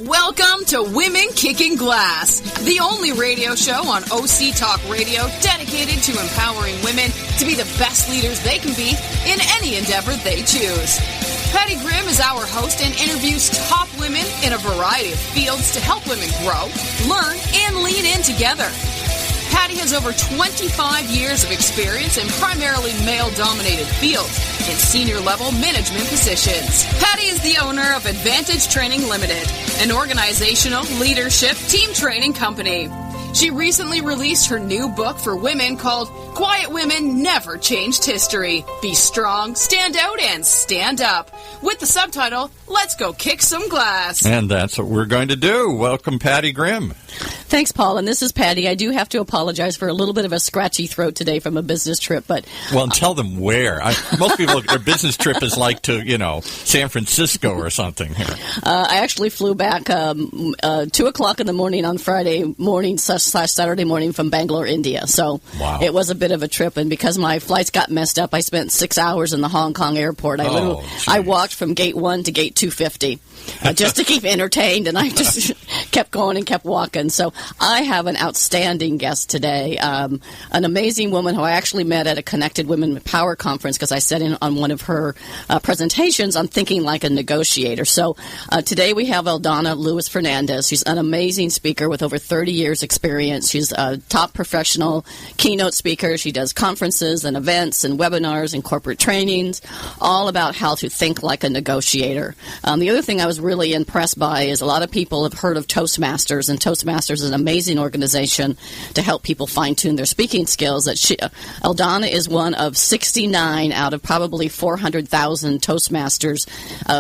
Welcome to Women Kicking Glass, the only radio show on OC Talk Radio dedicated to empowering women to be the best leaders they can be in any endeavor they choose. Patty Grimm is our host and interviews top women in a variety of fields to help women grow, learn, and lean in together. Patty has over 25 years of experience in primarily male-dominated fields in senior-level management positions. Patty is the owner of Advantage Training Limited, an organizational leadership team training company. She recently released her new book for women called Quiet Women Never Changed History. Be strong, stand out, and stand up. With the subtitle, Let's Go Kick Some Glass. And that's what we're going to do. Welcome, Patty Grimm. Thanks, Paul. And this is Patty. I do have to apologize for a little bit of a scratchy throat today from a business trip. But well, tell them where. Most people, their business trip is like to, San Francisco or something. I actually flew back 2 o'clock in the morning on Friday morning / Saturday morning from Bangalore, India. So wow. It was a bit of a trip. And because my flights got messed up, I spent 6 hours in the Hong Kong airport. I walked from gate 1 to gate 250 just to keep entertained. And I just kept going and kept walking. So I have an outstanding guest today, an amazing woman who I actually met at a Connected Women Power Conference because I sat in on one of her presentations on thinking like a negotiator. So today we have Eldonne Lewis Fernandez. She's an amazing speaker with over 30 years experience. She's a top professional keynote speaker. She does conferences and events and webinars and corporate trainings, all about how to think like a negotiator. The other thing I was really impressed by is a lot of people have heard of Toastmasters, and Toastmasters is an amazing organization to help people fine-tune their speaking skills. Eldonna is one of 69 out of probably 400,000 Toastmasters.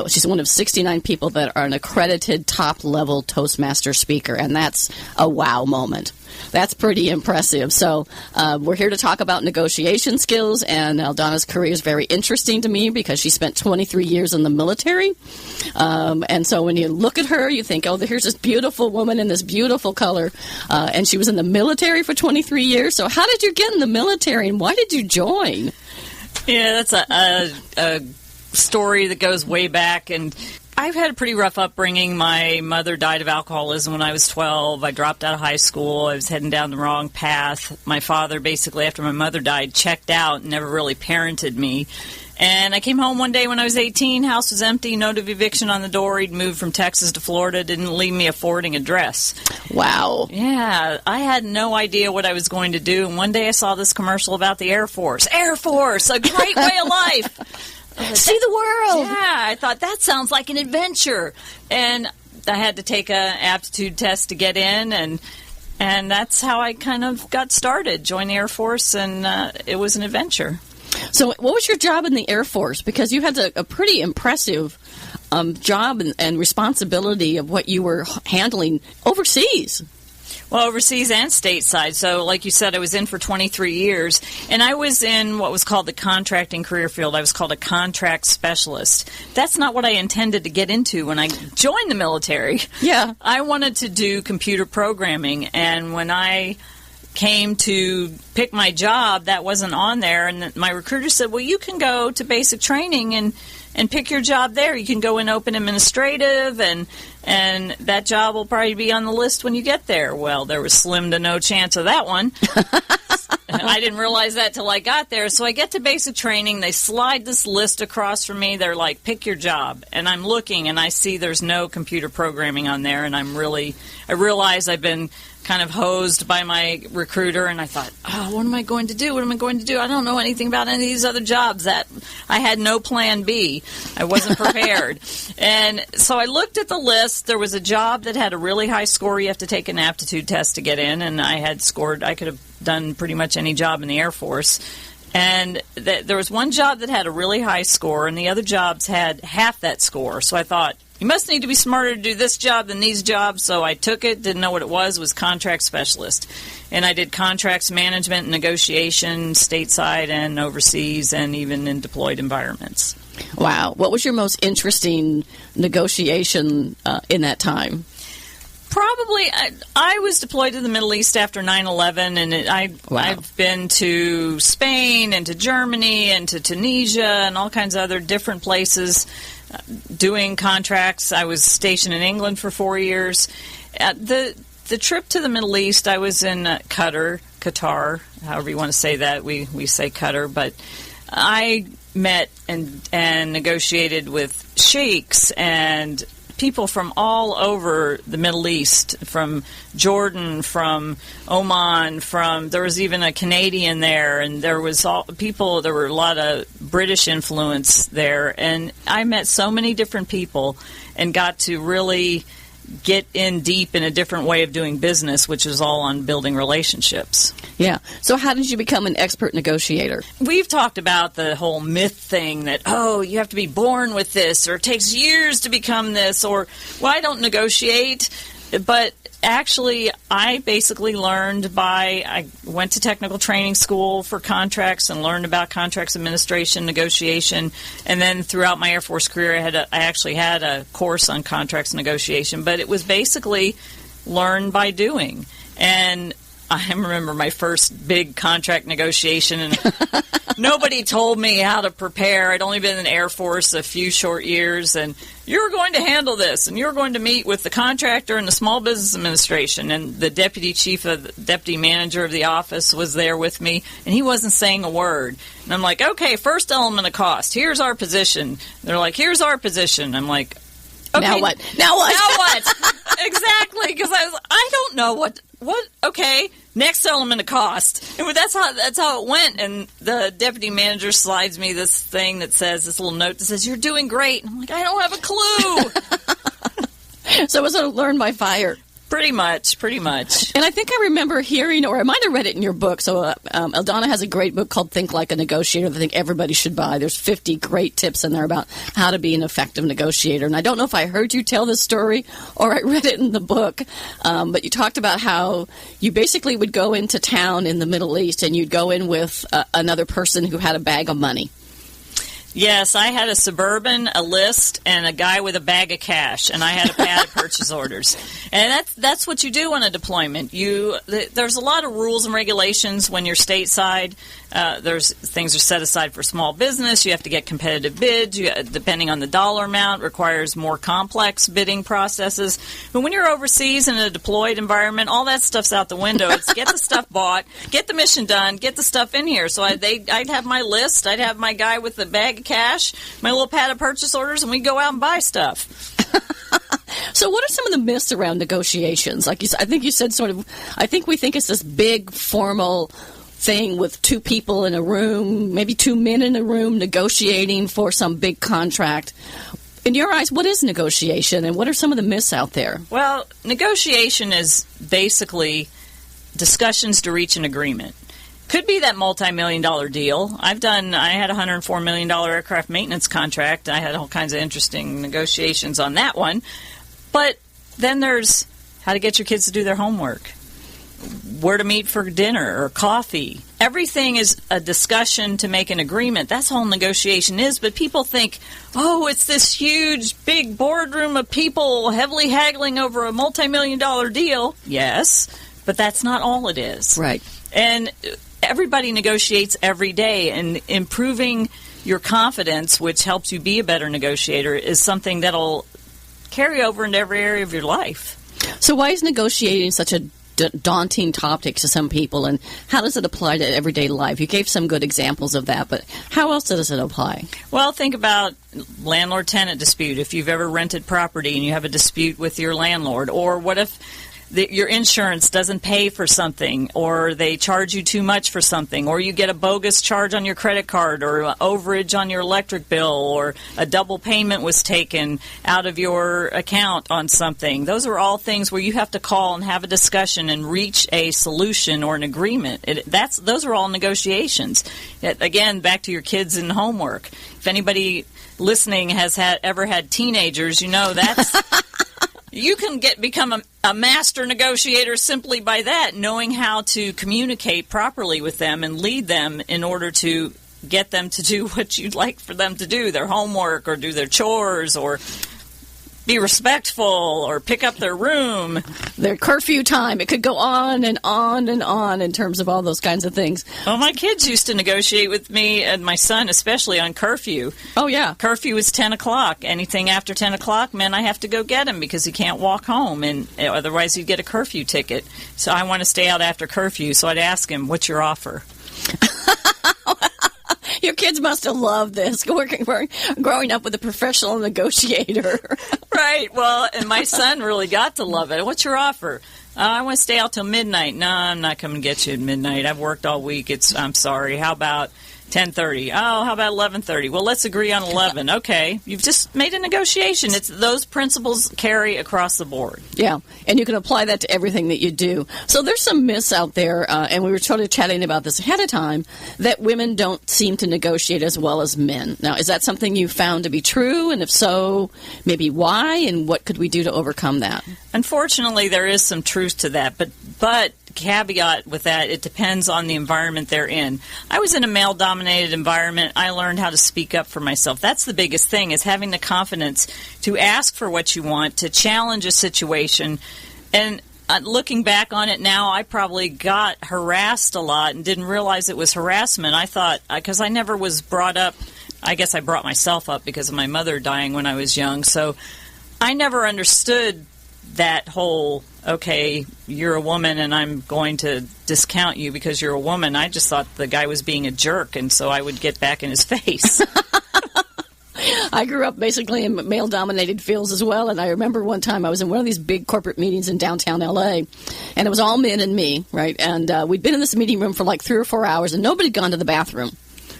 She's one of 69 people that are an accredited top-level Toastmaster speaker, and that's a wow moment. That's pretty impressive. So we're here to talk about negotiation skills, and Eldonna's career is very interesting to me because she spent 23 years in the military. And so when you look at her, you think, oh, here's this beautiful woman in this beautiful color, and she was in the military for 23 years. So how did you get in the military, and why did you join? Yeah, that's a story that goes way back, and I've had a pretty rough upbringing. My mother died of alcoholism when I was 12. I dropped out of high school. I was heading down the wrong path. My father, basically, after my mother died, checked out and never really parented me. And I came home one day when I was 18. House was empty, note of eviction on the door. He'd moved from Texas to Florida, didn't leave me a forwarding address. Wow. Yeah, I had no idea what I was going to do. And one day I saw this commercial about the Air Force. Air Force, a great way of life. See the world. Yeah, I thought that sounds like an adventure. And I had to take an aptitude test to get in, and that's how I kind of got started, joined the Air Force, and it was an adventure. So what was your job in the Air Force? Because you had a pretty impressive job and responsibility of what you were handling overseas. Well, overseas and stateside. So, like you said, I was in for 23 years, and I was in what was called the contracting career field. I was called a contract specialist. That's not what I intended to get into when I joined the military. Yeah. I wanted to do computer programming, and when I came to pick my job, that wasn't on there, and my recruiter said, well, you can go to basic training and pick your job there. You can go in open administrative, and that job will probably be on the list when you get there. Well, there was slim to no chance of that one. I didn't realize that till I got there. So I get to basic training. They slide this list across from me. They're like, pick your job. And I'm looking, and I see there's no computer programming on there, and I realize I've been kind of hosed by my recruiter, and I thought, oh, what am I going to do? What am I going to do? I don't know anything about any of these other jobs. That I had no plan B. I wasn't prepared. And so I looked at the list. There was a job that had a really high score. You have to take an aptitude test to get in, and I had scored. I could have done pretty much any job in the Air Force. And there was one job that had a really high score, and the other jobs had half that score. So I thought, you must need to be smarter to do this job than these jobs. So I took it, didn't know what it was contract specialist. And I did contracts management and negotiation stateside and overseas and even in deployed environments. Wow. What was your most interesting negotiation in that time? Probably, I was deployed to the Middle East after 9/11, and I've been to Spain and to Germany and to Tunisia and all kinds of other different places doing contracts. I was stationed in England for 4 years. The trip to the Middle East, I was in Qatar, however you want to say that. We say Qatar, but I met and negotiated with sheikhs and people from all over the Middle East, from Jordan, from Oman, there was even a Canadian there, and there were a lot of British influence there, and I met so many different people and got to really get in deep in a different way of doing business, which is all on building relationships. Yeah. So how did you become an expert negotiator? We've talked about the whole myth thing that, you have to be born with this, or it takes years to become this, or, well, I don't negotiate. But actually, I basically learned I went to technical training school for contracts and learned about contracts administration, negotiation, and then throughout my Air Force career, I actually had a course on contracts negotiation, but it was basically learned by doing. And I remember my first big contract negotiation, and nobody told me how to prepare. I'd only been in the Air Force a few short years, and you're going to handle this, and you're going to meet with the contractor and the Small Business Administration, and the deputy manager of the office was there with me, and he wasn't saying a word. And I'm like, okay, first element of cost. Here's our position. They're like, here's our position. I'm like, okay. Now what? Exactly, because I don't know what. Okay, next element of cost. And that's how it went. And the deputy manager slides me this thing that says, this little note that says, you're doing great. And I'm like, I don't have a clue. So it was a learn by fire. Pretty much. And I think I remember hearing, or I might have read it in your book. So Eldonna has a great book called Think Like a Negotiator that I think everybody should buy. There's 50 great tips in there about how to be an effective negotiator. And I don't know if I heard you tell this story or I read it in the book, but you talked about how you basically would go into town in the Middle East and you'd go in with another person who had a bag of money. Yes, I had a Suburban, a list, and a guy with a bag of cash, and I had a pad of purchase orders. And that's what you do on a deployment. There's a lot of rules and regulations when you're stateside. There's things are set aside for small business. You have to get competitive bids. Depending on the dollar amount, requires more complex bidding processes. But when you're overseas in a deployed environment, all that stuff's out the window. It's get the stuff bought, get the mission done, get the stuff in here. So I'd have my list. I'd have my guy with the bag of cash, my little pad of purchase orders, and we'd go out and buy stuff. So what are some of the myths around negotiations? Like I think you said I think we think it's this big formal thing with two people in a room, maybe two men in a room negotiating for some big contract. In your eyes, what is negotiation, and what are some of the myths out there? Well, negotiation is basically discussions to reach an agreement. Could be that multi-million-dollar deal. I had a $104 million aircraft maintenance contract. I had all kinds of interesting negotiations on that one. But then there's how to get your kids to do their homework, where to meet for dinner or coffee. Everything is a discussion to make an agreement. That's all negotiation is. But people think, it's this huge, big boardroom of people heavily haggling over a multi-million-dollar deal. Yes, but that's not all it is. Right. And everybody negotiates every day, and improving your confidence, which helps you be a better negotiator, is something that'll carry over into every area of your life. So why is negotiating such a daunting topic to some people, and how does it apply to everyday life? You gave some good examples of that, but how else does it apply? Well, think about landlord-tenant dispute. If you've ever rented property and you have a dispute with your landlord, or what if your insurance doesn't pay for something, or they charge you too much for something, or you get a bogus charge on your credit card, or overage on your electric bill, or a double payment was taken out of your account on something. Those are all things where you have to call and have a discussion and reach a solution or an agreement. Those are all negotiations. Again, back to your kids and homework. If anybody listening has ever had teenagers, you know that's... You can become a master negotiator simply by that, knowing how to communicate properly with them and lead them in order to get them to do what you'd like for them to do, their homework or do their chores or be respectful or pick up their room. Their curfew time. It could go on and on and on in terms of all those kinds of things. Well, my kids used to negotiate with me and my son, especially on curfew. Oh, yeah. Curfew is 10 o'clock. Anything after 10 o'clock meant I have to go get him because he can't walk home, and otherwise he'd get a curfew ticket. So I want to stay out after curfew, so I'd ask him, what's your offer? Your kids must have loved this, growing up with a professional negotiator. Right. Well, and my son really got to love it. What's your offer? I want to stay out till midnight. No, I'm not coming to get you at midnight. I've worked all week. I'm sorry. How about 10:30? Oh, how about 11:30? Well, let's agree on 11. Okay. You've just made a negotiation. It's those principles carry across the board. Yeah, and you can apply that to everything that you do. So there's some myths out there, and we were sort of chatting about this ahead of time, that women don't seem to negotiate as well as men. Now, is that something you found to be true? And if so, maybe why? And what could we do to overcome that? Unfortunately, there is some truth to that, but caveat with that, it depends on the environment they're in. I was in a male-dominated environment. I learned how to speak up for myself. That's the biggest thing, is having the confidence to ask for what you want, to challenge a situation. And looking back on it now, I probably got harassed a lot and didn't realize it was harassment. I thought, because I never was brought up, I guess I brought myself up because of my mother dying when I was young, so I never understood that whole, okay, you're a woman and I'm going to discount you because you're a woman. I just thought the guy was being a jerk, and so I would get back in his face. I grew up basically in male-dominated fields as well, and I remember one time I was in one of these big corporate meetings in downtown L.A., and it was all men and me, right? And we'd been in this meeting room for like 3 or 4 hours, and nobody had gone to the bathroom.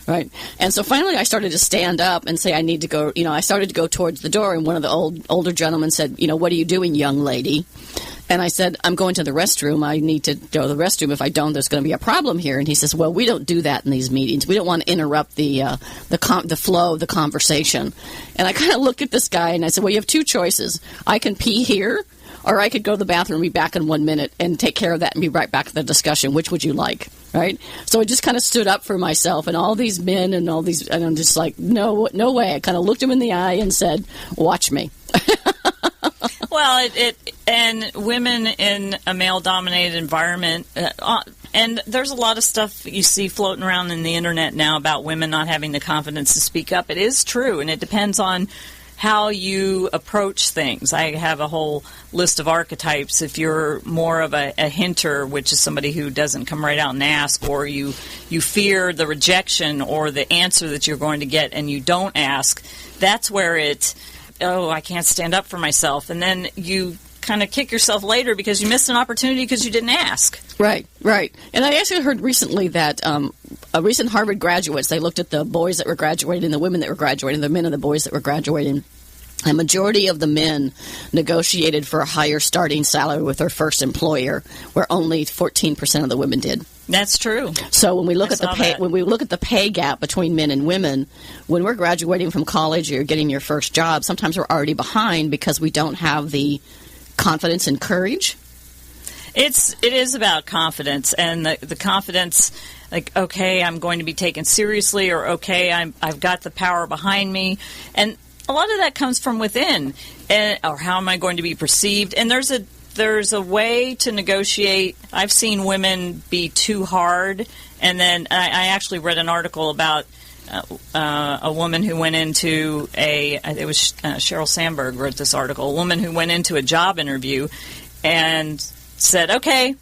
Right. And so finally I started to stand up and say I need to go. I started to go towards the door, and one of the older gentlemen said, what are you doing, young lady? And I said, I'm going to the restroom. I need to go to the restroom. If I don't, there's going to be a problem here. And he says, well, we don't do that in these meetings. We don't want to interrupt the flow of the conversation. And I kind of looked at this guy and I said, well, you have 2 choices. I can pee here, or I could go to the bathroom and be back in 1 minute and take care of that and be right back to the discussion. Which would you like? Right? So I just kind of stood up for myself, and all these men and I'm just like, no way. I kind of looked him in the eye and said, watch me. Well, and women in a male-dominated environment, and there's a lot of stuff you see floating around in the internet now about women not having the confidence to speak up. It is true, and it depends on how you approach things. I have a whole list of archetypes. If you're more of a hinter, which is somebody who doesn't come right out and ask, or you fear the rejection or the answer that you're going to get and you don't ask, that's where I can't stand up for myself. And then you kind of kick yourself later because you missed an opportunity because you didn't ask. Right. And I actually heard recently that recent Harvard graduates, they looked at the boys that were graduating, the women that were graduating, the men and the boys that were graduating. A majority of the men negotiated for a higher starting salary with their first employer, where only 14% of the women did. That's true. So when we look at the pay gap between men and women, when we're graduating from college or getting your first job, sometimes we're already behind because we don't have the confidence and courage. It is about confidence, and the confidence, like, okay, I'm going to be taken seriously, or okay, I've got the power behind me, and a lot of that comes from within, or how am I going to be perceived? And there's a way to negotiate. I've seen women be too hard, and then I actually read an article about a woman who went into it was Sheryl Sandberg wrote this article, a woman who went into a job interview and said, okay,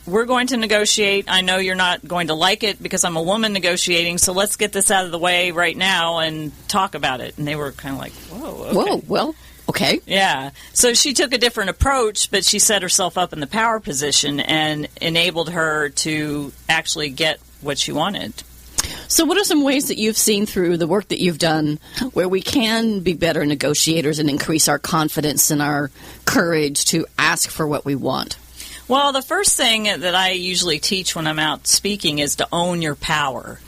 we're going to negotiate. I know you're not going to like it because I'm a woman negotiating, so let's get this out of the way right now and talk about it. And they were kind of like, whoa, okay. Whoa, well, okay. Yeah. So she took a different approach, but she set herself up in the power position and enabled her to actually get what she wanted. So what are some ways that you've seen through the work that you've done where we can be better negotiators and increase our confidence and our courage to ask for what we want? Well, the first thing that I usually teach when I'm out speaking is to own your power.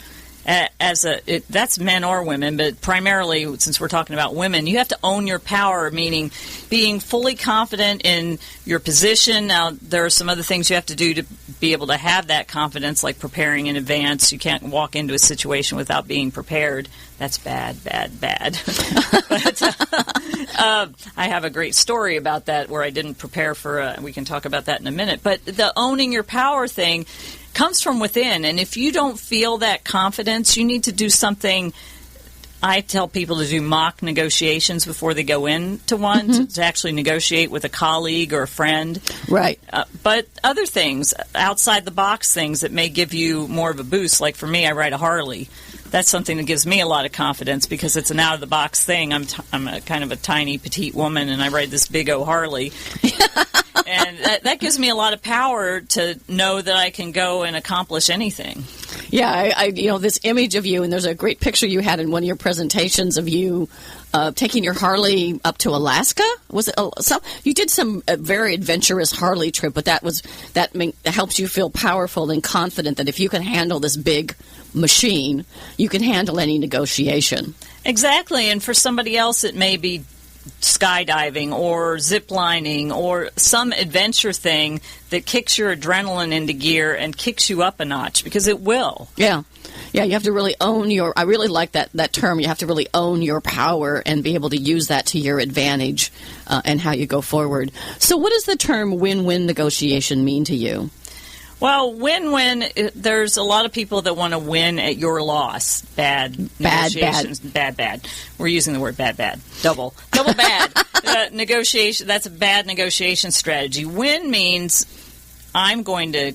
That's men or women, but primarily, since we're talking about women, you have to own your power, meaning being fully confident in your position. Now, there are some other things you have to do to be able to have that confidence, like preparing in advance. You can't walk into a situation without being prepared. That's bad. But I have a great story about that where I didn't prepare for we can talk about that in a minute. But the owning your power thing comes from within, and if you don't feel that confidence, you need to do something. I tell people to do mock negotiations before they go into one, to actually negotiate with a colleague or a friend. Right. But other things, outside the box things that may give you more of a boost, like for me, I ride a Harley. That's something that gives me a lot of confidence because it's an out-of-the-box thing. I'm a kind of a tiny, petite woman, and I ride this big old Harley. And that gives me a lot of power to know that I can go and accomplish anything. Yeah, I this image of you, and there's a great picture you had in one of your presentations of you taking your Harley up to Alaska. Was it you did some very adventurous Harley trip, but that helps you feel powerful and confident that if you can handle this big machine, you can handle any negotiation. Exactly, and for somebody else, it may be skydiving or zip lining or some adventure thing that kicks your adrenaline into gear and kicks you up a notch, because it will. Yeah, you have to really own I really like that term. You have to really own your power and be able to use that to your advantage and how you go forward. So what does the term win-win negotiation mean to you? Well, win-win, there's a lot of people that want to win at your loss. Bad negotiations. Bad. We're using the word bad. Double bad. Negotiation, that's a bad negotiation strategy. Win means I'm going to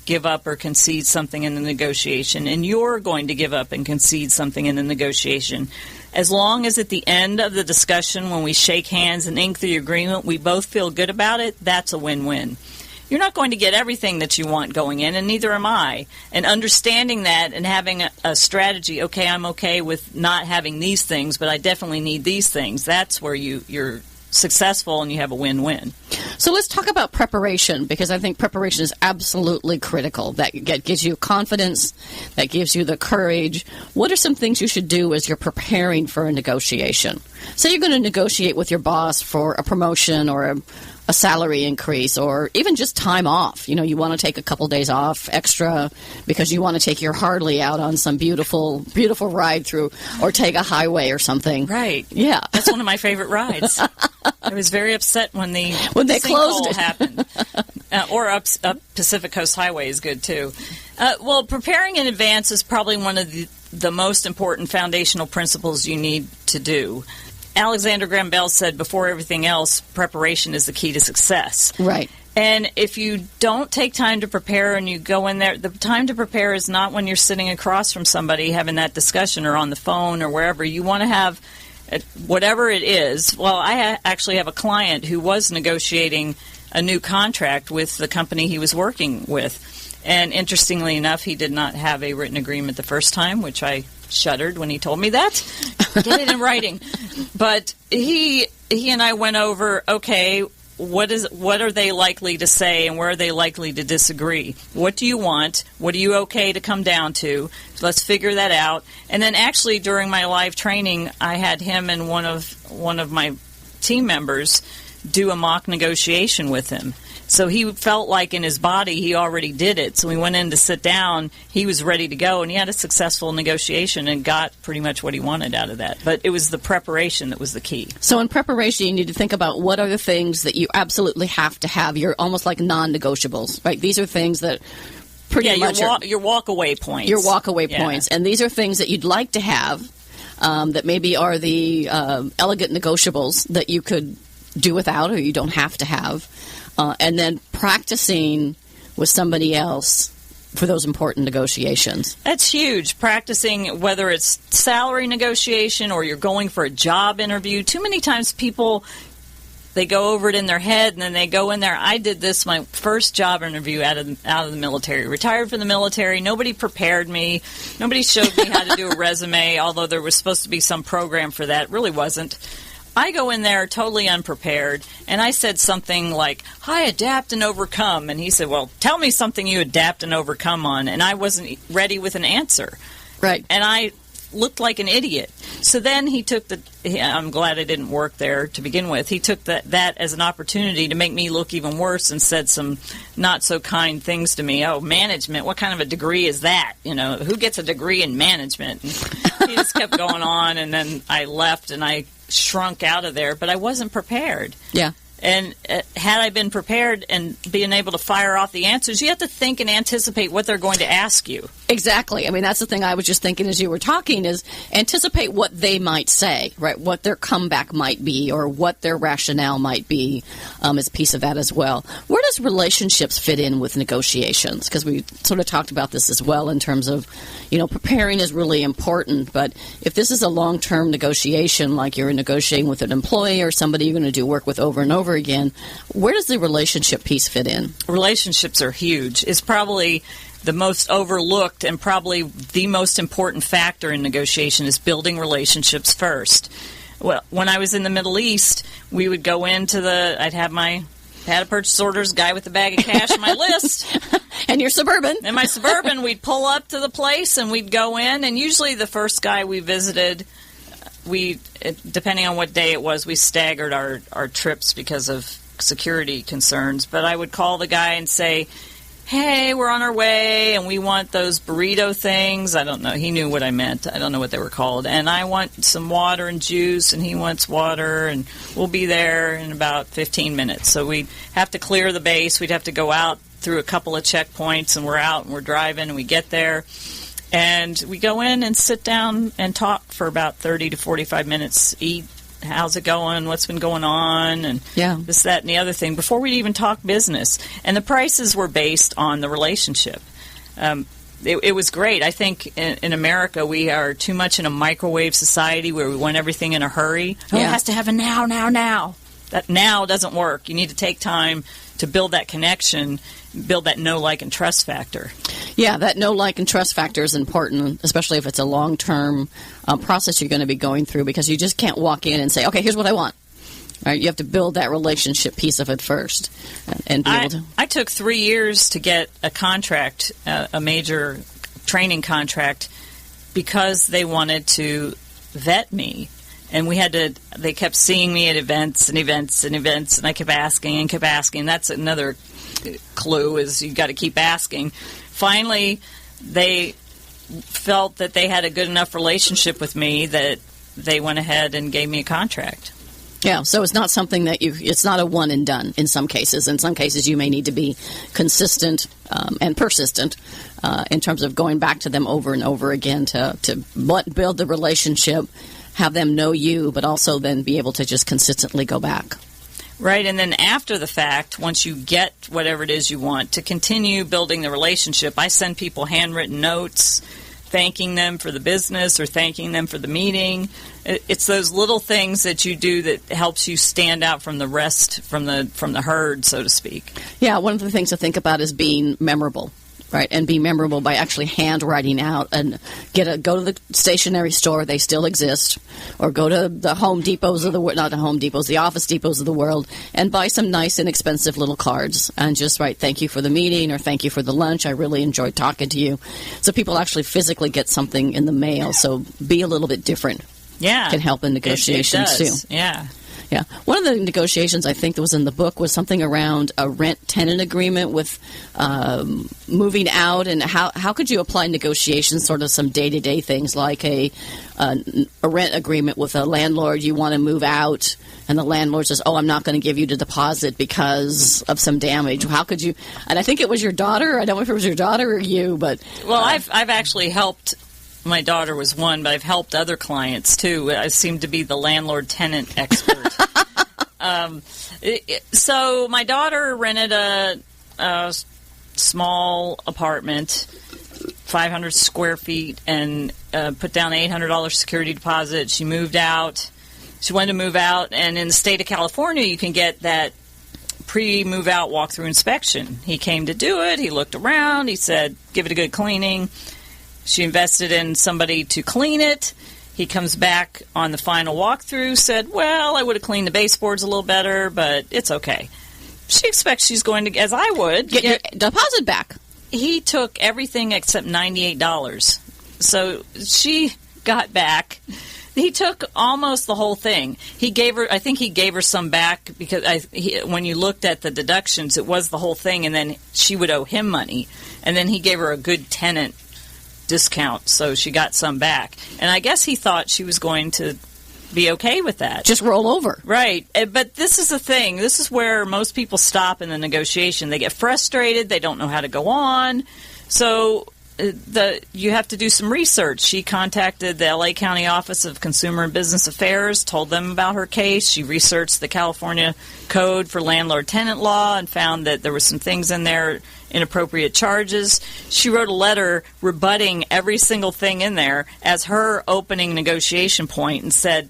give up or concede something in the negotiation, and you're going to give up and concede something in the negotiation. As long as at the end of the discussion, when we shake hands and ink the agreement, we both feel good about it, that's a win-win. You're not going to get everything that you want going in, and neither am I. And understanding that and having a strategy, okay, I'm okay with not having these things, but I definitely need these things, that's where you're successful and you have a win-win. So let's talk about preparation, because I think preparation is absolutely critical. That gives you confidence, that gives you the courage. What are some things you should do as you're preparing for a negotiation? Say you're going to negotiate with your boss for a promotion or a salary increase, or even just time off. You want to take a couple days off extra because you want to take your Harley out on some beautiful, beautiful ride through, or take a highway or something. Right. Yeah. That's one of my favorite rides. I was very upset when they closed it. happened. Or up Pacific Coast Highway is good too. Well, preparing in advance is probably one of the most important foundational principles you need to do. Alexander Graham Bell said, before everything else, preparation is the key to success. Right. And if you don't take time to prepare and you go in there, the time to prepare is not when you're sitting across from somebody having that discussion or on the phone or wherever. You want to have whatever it is. Well, I actually have a client who was negotiating a new contract with the company he was working with. And interestingly enough, he did not have a written agreement the first time, which I shuddered when he told me that. Get it in writing. But he and I went over, okay, what are they likely to say and where are they likely to disagree? What do you want? What are you okay to come down to? So let's figure that out. And then actually during my live training, I had him and one of my team members do a mock negotiation with him. So he felt like in his body he already did it. So we went in to sit down. He was ready to go, and he had a successful negotiation and got pretty much what he wanted out of that. But it was the preparation that was the key. So in preparation, you need to think about what are the things that you absolutely have to have. You're almost like non-negotiables, right? These are things that pretty much your walk-away points. Your walk-away points. And these are things that you'd like to have that maybe are the elegant negotiables that you could do without or you don't have to have. And then practicing with somebody else for those important negotiations. That's huge. Practicing, whether it's salary negotiation or you're going for a job interview. Too many times people, they go over it in their head and then they go in there. I did this my first job interview out of the military. Retired from the military. Nobody prepared me. Nobody showed me how to do a resume, although there was supposed to be some program for that. It really wasn't. I go in there totally unprepared, and I said something like, "I adapt and overcome." And he said, "Well, tell me something you adapt and overcome on." And I wasn't ready with an answer. Right. And I looked like an idiot. So then he took I'm glad I didn't work there to begin with. He took that as an opportunity to make me look even worse and said some not so kind things to me. Oh, management, what kind of a degree is that? Who gets a degree in management? And he just kept going on, and then I left and I shrunk out of there, but I wasn't prepared. Yeah. And had I been prepared and being able to fire off the answers, you have to think and anticipate what they're going to ask you. Exactly. I mean, that's the thing I was just thinking as you were talking is anticipate what they might say, right? What their comeback might be or what their rationale might be is a piece of that as well. Where does relationships fit in with negotiations? Because we sort of talked about this as well in terms of, preparing is really important. But if this is a long-term negotiation, like you're negotiating with an employee or somebody you're going to do work with over and over again, where does the relationship piece fit in? Relationships are huge. It's probably the most overlooked and probably the most important factor in negotiation is building relationships first. Well, when I was in the Middle East, we would go into I'd have my purchase orders, guy with a bag of cash on my list. And your Suburban. And my Suburban, we'd pull up to the place and we'd go in, and usually the first guy we visited, depending on what day it was, we staggered our trips because of security concerns. But I would call the guy and say, hey, we're on our way, and we want those burrito things. I don't know. He knew what I meant. I don't know what they were called. And I want some water and juice, and he wants water, and we'll be there in about 15 minutes. So we'd have to clear the base. We'd have to go out through a couple of checkpoints, and we're out, and we're driving, and we get there. And we go in and sit down and talk for about 30 to 45 minutes, eat. How's it going? What's been going on? And this, that, and the other thing before we'd even talk business. And the prices were based on the relationship. It was great. I think in America we are too much in a microwave society where we want everything in a hurry. Oh, it has to have a now. That now doesn't work. You need to take time to build that connection, build that know, like, and trust factor. Yeah, that know, like, and trust factor is important, especially if it's a long-term process you're going to be going through, because you just can't walk in and say, okay, here's what I want. Right? You have to build that relationship piece of it first. And be able to. I took 3 years to get a contract, a major training contract, because they wanted to vet me. And they kept seeing me at events, and I kept asking. That's another clue, is you got to keep asking. Finally, they felt that they had a good enough relationship with me that they went ahead and gave me a contract. Yeah, so it's not something that it's not a one and done in some cases. In some cases, you may need to be consistent and persistent in terms of going back to them over and over again to build the relationship, have them know you, but also then be able to just consistently go back. Right, and then after the fact, once you get whatever it is you want, to continue building the relationship, I send people handwritten notes thanking them for the business or thanking them for the meeting. It's those little things that you do that helps you stand out from the rest, from the herd, so to speak. Yeah, one of the things to think about is being memorable. Right, and be memorable by actually handwriting out and go to the stationery store, they still exist, or go to the Home Depots of the world, not the Home Depots, the Office Depots of the world, and buy some nice inexpensive little cards and just write thank you for the meeting or thank you for the lunch, I really enjoyed talking to you. So people actually physically get something in the mail, so be a little bit different. Yeah. Can help in negotiations it does. too. Yeah. Yeah. One of the negotiations I think that was in the book was something around a rent-tenant agreement with moving out, and how could you apply negotiations, sort of some day-to-day things like a rent agreement with a landlord, you want to move out, and the landlord says, oh, I'm not going to give you the deposit because of some damage. How could you? And I think it was your daughter. I don't know if it was your daughter or you, but... Well, I've actually helped... My daughter was one, but I've helped other clients, too. I seem to be the landlord-tenant expert. So my daughter rented a small apartment, 500 square feet, and put down an $800 security deposit. She moved out. She wanted to move out, and in the state of California, you can get that pre-move out walkthrough inspection. He came to do it. He looked around. He said, give it a good cleaning. She invested in somebody to clean it. He comes back on the final walkthrough, said, well, I would have cleaned the baseboards a little better, but it's okay. She expects she's going to, as I would, get your deposit back. He took everything except $98. So she got back. He took almost the whole thing. I think he gave her some back because when you looked at the deductions, it was the whole thing, and then she would owe him money. And then he gave her a good tenant discount, so she got some back. And I guess he thought she was going to be okay with that. Just roll over. Right. But this is the thing. This is where most people stop in the negotiation. They get frustrated. They don't know how to go on. So you have to do some research. She contacted the L.A. County Office of Consumer and Business Affairs, told them about her case. She researched the California Code for Landlord-Tenant Law and found that there were some things in there, inappropriate charges. She wrote a letter rebutting every single thing in there as her opening negotiation point and said,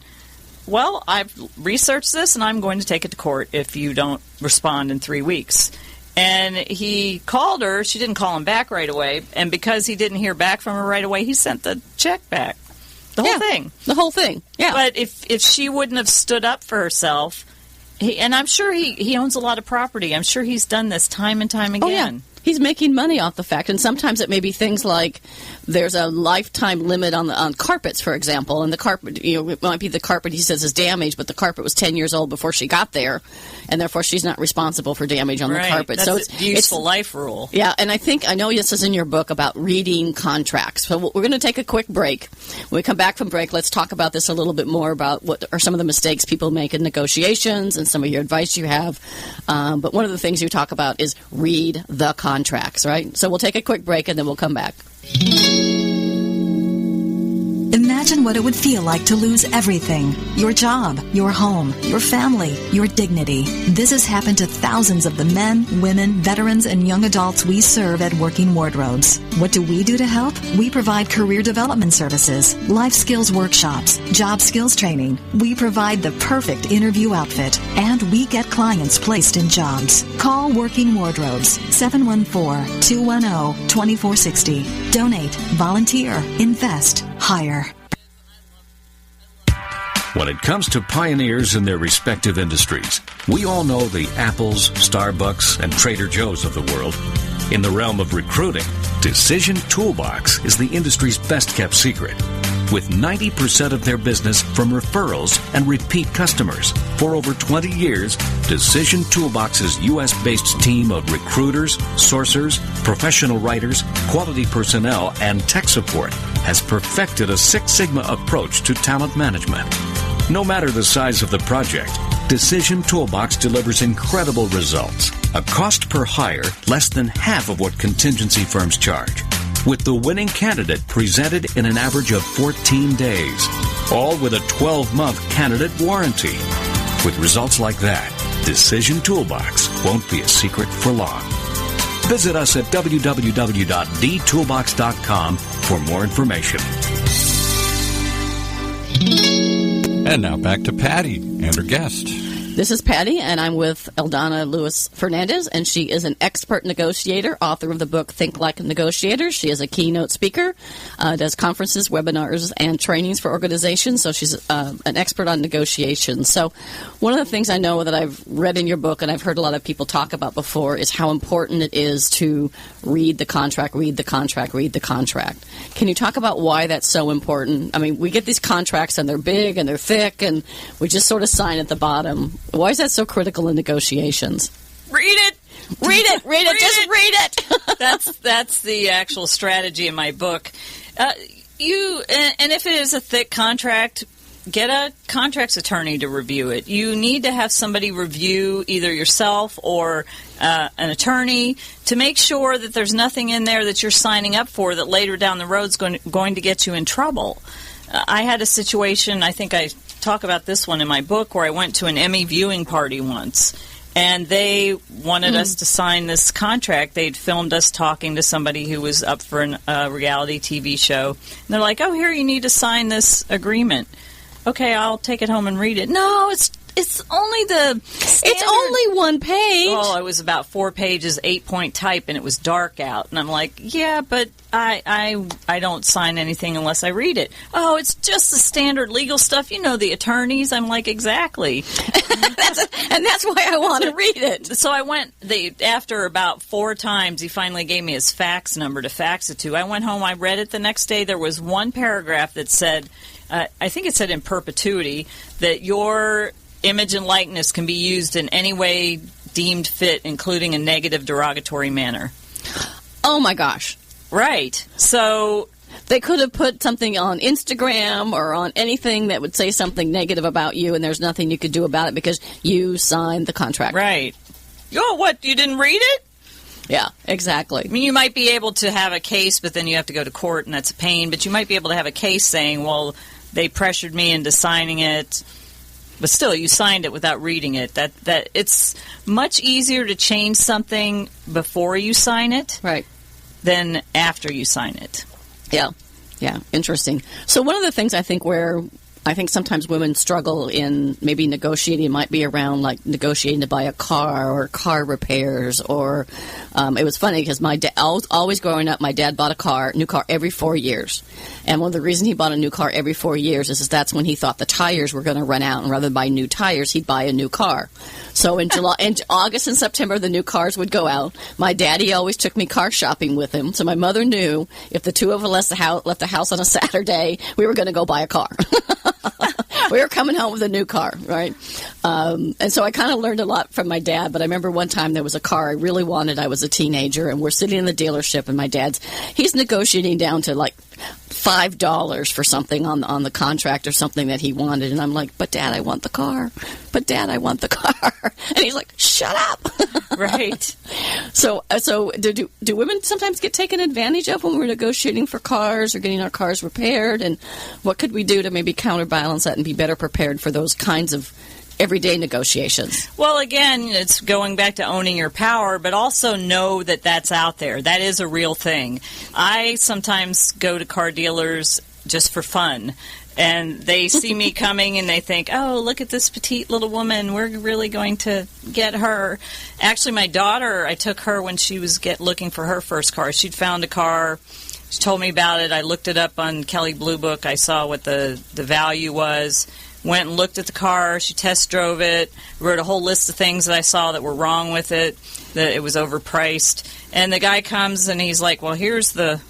well, I've researched this and I'm going to take it to court if you don't respond in 3 weeks. And he called her. She didn't call him back right away. And because he didn't hear back from her right away, he sent the check back. The whole thing. The whole thing. Yeah. But if she wouldn't have stood up for herself, and I'm sure he owns a lot of property. I'm sure he's done this time and time again. Oh, yeah. He's making money off the fact, and sometimes it may be things like there's a lifetime limit on carpets, for example, and the carpet, it might be the carpet he says is damaged, but the carpet was 10 years old before she got there, and therefore she's not responsible for damage on the carpet. That's so it's useful life rule. Yeah, and I know this is in your book about reading contracts. So we're going to take a quick break. When we come back from break, let's talk about this a little bit more about what are some of the mistakes people make in negotiations and some of your advice you have. But one of the things you talk about is read the contracts, right? So we'll take a quick break and then we'll come back. Imagine what it would feel like to lose everything. Your job, your home, your family, your dignity. This has happened to thousands of the men, women, veterans, and young adults we serve at Working Wardrobes. What do we do to help? We provide career development services, life skills workshops, job skills training. We provide the perfect interview outfit, and we get clients placed in jobs. Call Working Wardrobes, 714-210-2460. Donate, volunteer, invest, hire. When it comes to pioneers in their respective industries, we all know the Apples, Starbucks, and Trader Joe's of the world. In the realm of recruiting, Decision Toolbox is the industry's best-kept secret. With 90% of their business from referrals and repeat customers. For over 20 years, Decision Toolbox's U.S.-based team of recruiters, sourcers, professional writers, quality personnel, and tech support has perfected a Six Sigma approach to talent management. No matter the size of the project, Decision Toolbox delivers incredible results. A cost per hire less than half of what contingency firms charge, with the winning candidate presented in an average of 14 days, all with a 12-month candidate warranty. With results like that, Decision Toolbox won't be a secret for long. Visit us at www.dtoolbox.com for more information. And now back to Patty and her guest. This is Patty, and I'm with Eldonne Lewis Fernandez, and she is an expert negotiator, author of the book Think Like a Negotiator. She is a keynote speaker, does conferences, webinars, and trainings for organizations, so she's an expert on negotiations. So one of the things I know that I've read in your book, and I've heard a lot of people talk about before, is how important it is to read the contract, read the contract, read the contract. Can you talk about why that's so important? I mean, we get these contracts, and they're big, and they're thick, and we just sort of sign at the bottom. Why is that so critical in negotiations? Read it! Read it! Read it! Just read it! That's the actual strategy in my book. And if it is a thick contract, get a contracts attorney to review it. You need to have somebody review either yourself or an attorney to make sure that there's nothing in there that you're signing up for that later down the road is going to get you in trouble. I had a situation, I think I talk about this one in my book, where I went to an Emmy viewing party once, and they wanted us to sign this contract. They'd filmed us talking to somebody who was up for a reality TV show. And they're like, oh, here, you need to sign this agreement. Okay, I'll take it home and read it. No, it's only the standard. It's only one page. Oh, it was about 4 pages, 8-point type, and it was dark out. And I'm like, yeah, but I don't sign anything unless I read it. Oh, it's just the standard legal stuff. You know, the attorneys. I'm like, exactly. And that's why I want to read it. So I went, after about 4 times, he finally gave me his fax number to fax it to. I went home, I read it the next day. There was one paragraph that said, I think it said in perpetuity, that your image and likeness can be used in any way deemed fit, including a negative, derogatory manner. Oh, my gosh. Right. So they could have put something on Instagram or on anything that would say something negative about you, and there's nothing you could do about it because you signed the contract. Right. Oh, what? You didn't read it? Yeah, exactly. I mean, you might be able to have a case, but then you have to go to court, and that's a pain. But you might be able to have a case saying, well, they pressured me into signing it. But still, you signed it without reading it. That it's much easier to change something before you sign it, right, than after you sign it. Yeah, interesting. So one of the things I think sometimes women struggle in maybe negotiating might be around like negotiating to buy a car or car repairs, or it was funny because my dad, always growing up, my dad bought a new car every 4 years. And one of the reasons he bought a new car every 4 years is that's when he thought the tires were going to run out, and rather than buy new tires, he'd buy a new car. So in August and September, the new cars would go out. My daddy always took me car shopping with him, so my mother knew if the two of us left the house on a Saturday, we were going to go buy a car. We were coming home with a new car, right? And so I kind of learned a lot from my dad, but I remember one time there was a car I really wanted. I was a teenager, and we're sitting in the dealership, and he's negotiating down to like $5 for something on the contract or something that he wanted. And I'm like, but Dad, I want the car. But Dad, I want the car. And he's like, shut up. Right. So do women sometimes get taken advantage of when we're negotiating for cars or getting our cars repaired? And what could we do to maybe counterbalance that and be better prepared for those kinds of everyday negotiations? Well, again, it's going back to owning your power, but also know that that's out there. That is a real thing. I sometimes go to car dealers just for fun, and they see me coming and they think, oh, look at this petite little woman. We're really going to get her. Actually, my daughter, I took her when she was looking for her first car. She'd found a car. She told me about it. I looked it up on Kelley Blue Book. I saw what the value was. Went and looked at the car. She test drove it. Wrote a whole list of things that I saw that were wrong with it, that it was overpriced. And the guy comes and he's like, well, here's the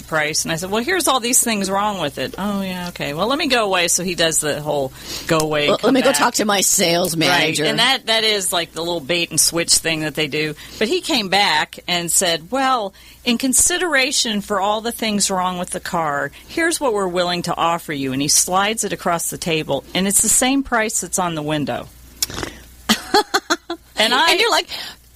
price. And I said, well, here's all these things wrong with it. Oh, yeah, okay. Well, let me go away. So he does the whole go away. Well, let me go talk to my sales manager. Right. And that is like the little bait and switch thing that they do. But he came back and said, well, in consideration for all the things wrong with the car, here's what we're willing to offer you. And he slides it across the table. And it's the same price that's on the window. And you're like,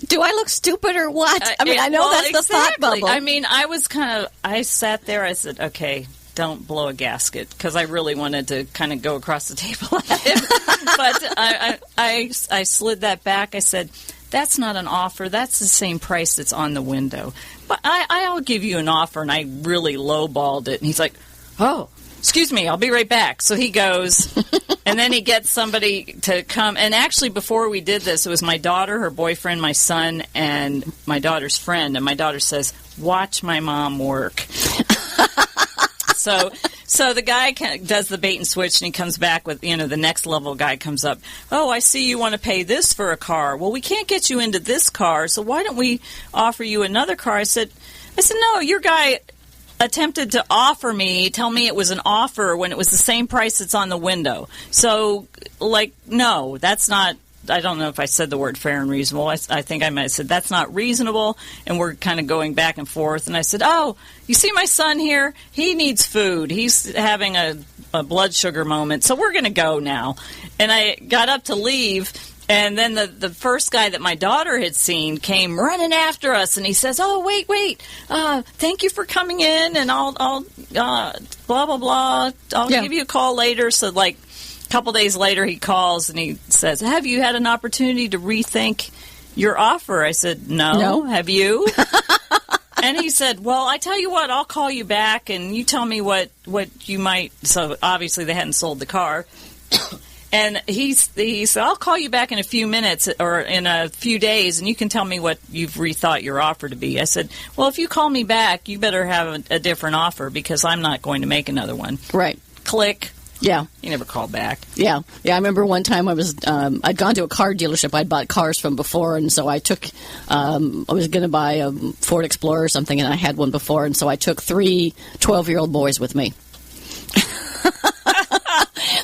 do I look stupid or what? I mean, I know that's the thought bubble. I mean, I sat there, I said, okay, don't blow a gasket, because I really wanted to kind of go across the table at him. But I slid that back. I said, that's not an offer. That's the same price that's on the window. But I'll give you an offer, and I really lowballed it. And he's like, oh, excuse me, I'll be right back. So he goes, and then he gets somebody to come. And actually, before we did this, it was my daughter, her boyfriend, my son, and my daughter's friend. And my daughter says, watch my mom work. So the guy does the bait and switch, and he comes back with, the next level guy comes up. Oh, I see you want to pay this for a car. Well, we can't get you into this car, so why don't we offer you another car? I said, no, your guy attempted to tell me it was an offer when it was the same price that's on the window. So, no, that's not, I don't know if I said the word fair and reasonable. I think I might have said that's not reasonable, and we're kind of going back and forth. And I said, oh, you see my son here? He needs food. He's having a blood sugar moment, so we're going to go now. And I got up to leave, and then the first guy that my daughter had seen came running after us, and he says, oh, wait, thank you for coming in, and I'll blah, blah, blah. I'll give you a call later. So, a couple days later, he calls, and he says, have you had an opportunity to rethink your offer? I said, no. Have you? And he said, well, I tell you what, I'll call you back, and you tell me what you might. So, obviously, they hadn't sold the car. And he said, I'll call you back in a few minutes or in a few days, and you can tell me what you've rethought your offer to be. I said, well, if you call me back, you better have a different offer because I'm not going to make another one. Right. Click. Yeah. He never called back. Yeah. I remember one time I'd gone to a car dealership I'd bought cars from before, and so I took, I was going to buy a Ford Explorer or something, and I had one before, and so I took 3 12-year-old boys with me.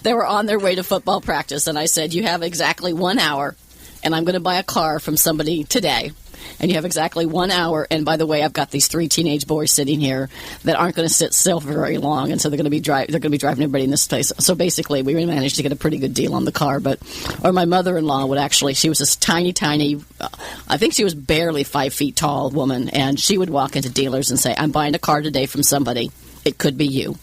They were on their way to football practice, and I said, you have exactly 1 hour, and I'm going to buy a car from somebody today. And you have exactly 1 hour. And by the way, I've got these 3 teenage boys sitting here that aren't going to sit still for very long, and so they're going to be driving everybody in this place. So basically, we managed to get a pretty good deal on the car. Or my mother-in-law would actually. She was this tiny. I think she was barely 5 feet tall woman, and she would walk into dealers and say, "I'm buying a car today from somebody. It could be you,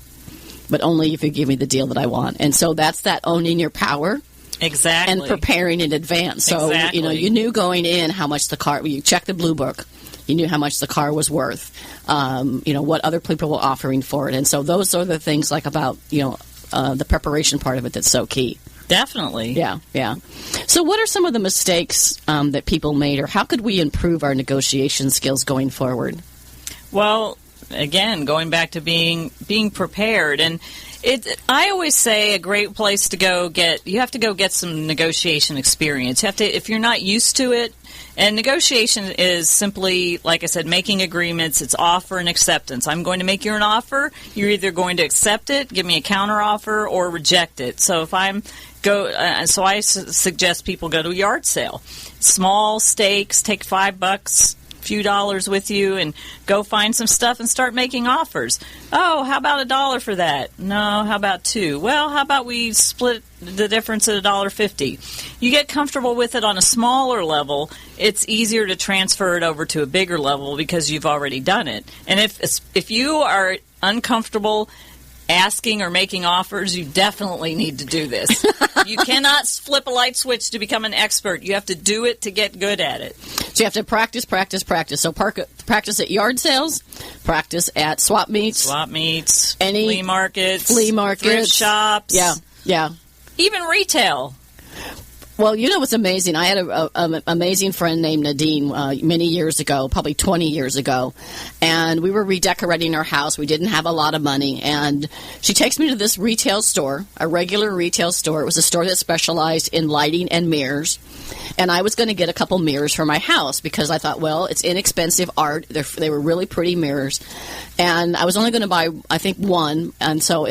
but only if you give me the deal that I want." And so that's that owning your power. Exactly. And preparing in advance. So, exactly. You knew going in how much the car, you checked the blue book, you knew how much the car was worth, what other people were offering for it. And so those are the things like about, the preparation part of it that's so key. Definitely. Yeah. So what are some of the mistakes that people made, or how could we improve our negotiation skills going forward? Well, again, going back to being prepared. And I always say a great place to go you have to go get some negotiation experience. You have to, if you're not used to it, and negotiation is simply, like I said, making agreements. It's offer and acceptance. I'm going to make you an offer. You're either going to accept it, give me a counter offer, or reject it. So if I suggest people go to a yard sale. Small stakes, take $5. Few dollars with you and go find some stuff and start making offers. Oh, how about $1 for that? No, how about $2? Well, how about we split the difference at $1.50? You get comfortable with it on a smaller level, it's easier to transfer it over to a bigger level because you've already done it. And if you are uncomfortable asking or making offers, you definitely need to do this. You cannot flip a light switch to become an expert. You have to do it to get good at it. So you have to practice. So practice at yard sales, practice at swap meets, flea markets, thrift shops. Yeah. Even retail. Well, what's amazing? I had an amazing friend named Nadine many years ago, probably 20 years ago, and we were redecorating our house. We didn't have a lot of money, and she takes me to this retail store, a regular retail store. It was a store that specialized in lighting and mirrors, and I was going to get a couple mirrors for my house because I thought, well, it's inexpensive art. They were really pretty mirrors, and I was only going to buy, I think, one. And so